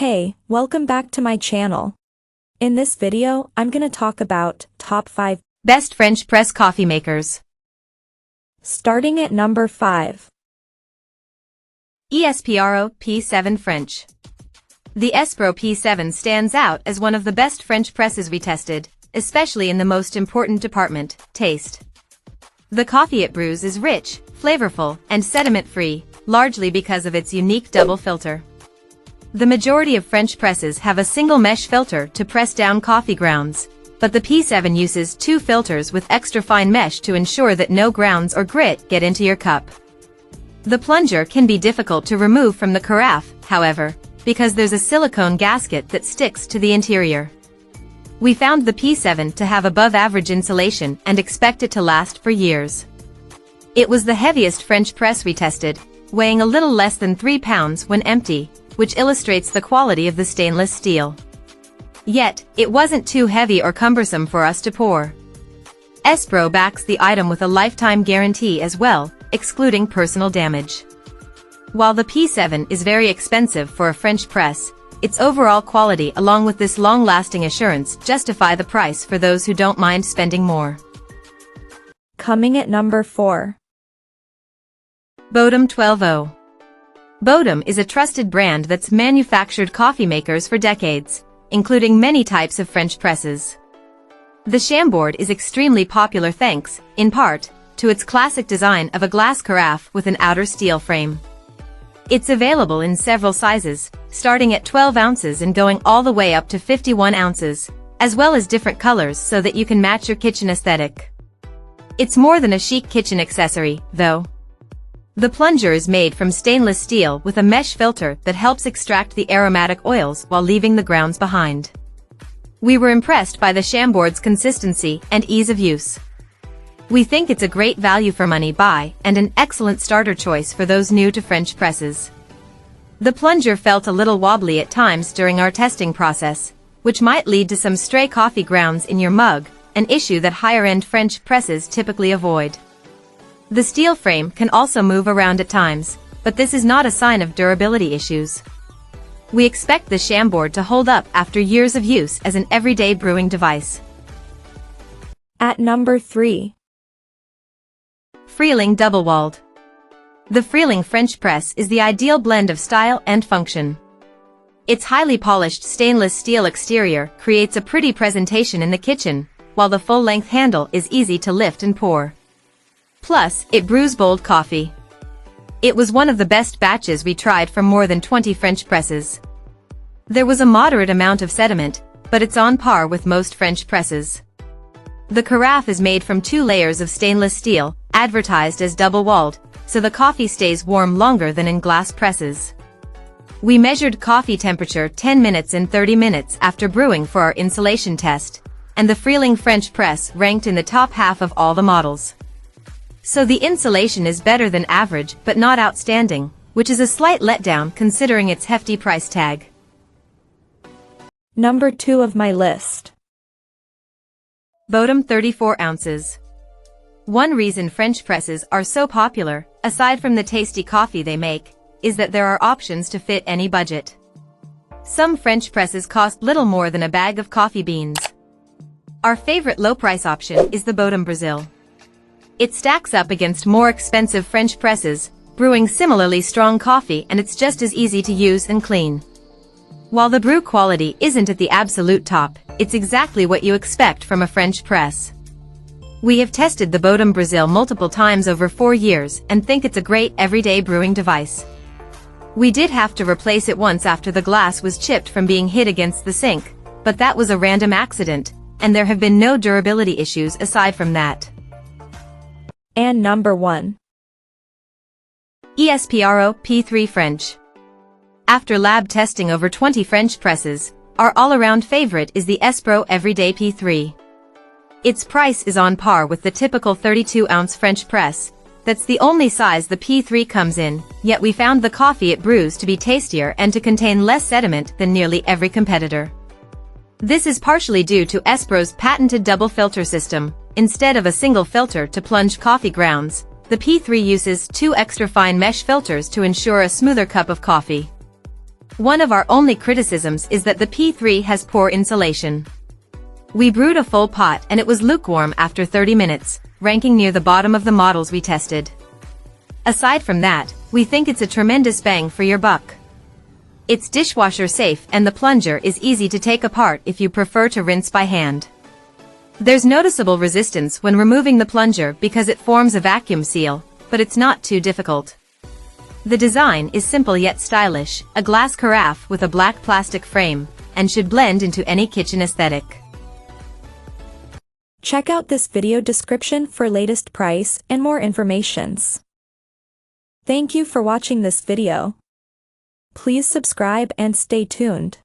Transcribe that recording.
Hey, welcome back to my channel. In this video, I'm gonna talk about top 5 best French press coffee makers. Starting at number 5. ESPRO P7 French. The ESPRO P7 stands out as one of the best French presses we tested, especially in the most important department, taste. The coffee it brews is rich, flavorful, and sediment-free, largely because of its unique double filter. The majority of French presses have a single mesh filter to press down coffee grounds, but the P7 uses 2 filters with extra fine mesh to ensure that no grounds or grit get into your cup. The plunger can be difficult to remove from the carafe, however, because there's a silicone gasket that sticks to the interior. We found the P7 to have above-average insulation and expect it to last for years. It was the heaviest French press we tested, weighing a little less than 3 pounds when empty, which illustrates the quality of the stainless steel. Yet, it wasn't too heavy or cumbersome for us to pour. ESPRO backs the item with a lifetime guarantee as well, excluding personal damage. While the P7 is very expensive for a French press, its overall quality along with this long-lasting assurance justify the price for those who don't mind spending more. Coming at number 4. Bodum 12-0. Bodum is a trusted brand that's manufactured coffee makers for decades, including many types of French presses. The Chambord is extremely popular thanks, in part, to its classic design of a glass carafe with an outer steel frame. It's available in several sizes, starting at 12 ounces and going all the way up to 51 ounces, as well as different colors so that you can match your kitchen aesthetic. It's more than a chic kitchen accessory, though. The plunger is made from stainless steel with a mesh filter that helps extract the aromatic oils while leaving the grounds behind. We were impressed by the Chambord's consistency and ease of use. We think it's a great value for money buy and an excellent starter choice for those new to French presses. The plunger felt a little wobbly at times during our testing process, which might lead to some stray coffee grounds in your mug, an issue that higher-end French presses typically avoid. The steel frame can also move around at times, but this is not a sign of durability issues. We expect the Chambord to hold up after years of use as an everyday brewing device. At number 3. Freeling double-walled. The Freeling French press is the ideal blend of style and function. Its highly polished stainless steel exterior creates a pretty presentation in the kitchen, while the full-length handle is easy to lift and pour. Plus, it brews bold coffee. It was one of the best batches we tried from more than 20 French presses. There was a moderate amount of sediment, but it's on par with most French presses. The carafe is made from 2 layers of stainless steel, advertised as double-walled, so the coffee stays warm longer than in glass presses. We measured coffee temperature 10 minutes and 30 minutes after brewing for our insulation test, and the Freeling French press ranked in the top half of all the models. So the insulation is better than average but not outstanding, which is a slight letdown considering its hefty price tag. Number 2 of my list. Bodum 34 ounces. One reason French presses are so popular, aside from the tasty coffee they make, is that there are options to fit any budget. Some French presses cost little more than a bag of coffee beans. Our favorite low-price option is the Bodum Brazil. It stacks up against more expensive French presses, brewing similarly strong coffee, and it's just as easy to use and clean. While the brew quality isn't at the absolute top, it's exactly what you expect from a French press. We have tested the Bodum Brazil multiple times over 4 years and think it's a great everyday brewing device. We did have to replace it once after the glass was chipped from being hit against the sink, but that was a random accident, and there have been no durability issues aside from that. And number 1. ESPRO P3 French. After lab testing over 20 French presses, our all-around favorite is the ESPRO Everyday P3. Its price is on par with the typical 32-ounce French press. That's the only size the P3 comes in, yet we found the coffee it brews to be tastier and to contain less sediment than nearly every competitor. This is partially due to ESPRO's patented double filter system. Instead of a single filter to plunge coffee grounds, the P3 uses 2 extra fine mesh filters to ensure a smoother cup of coffee. One of our only criticisms is that the P3 has poor insulation. We brewed a full pot and it was lukewarm after 30 minutes, ranking near the bottom of the models we tested. Aside from that, we think it's a tremendous bang for your buck. It's dishwasher safe and the plunger is easy to take apart if you prefer to rinse by hand. There's noticeable resistance when removing the plunger because it forms a vacuum seal, but it's not too difficult. The design is simple yet stylish, a glass carafe with a black plastic frame, and should blend into any kitchen aesthetic. Check out this video description for latest price and more informations. Thank you for watching this video. Please subscribe and stay tuned.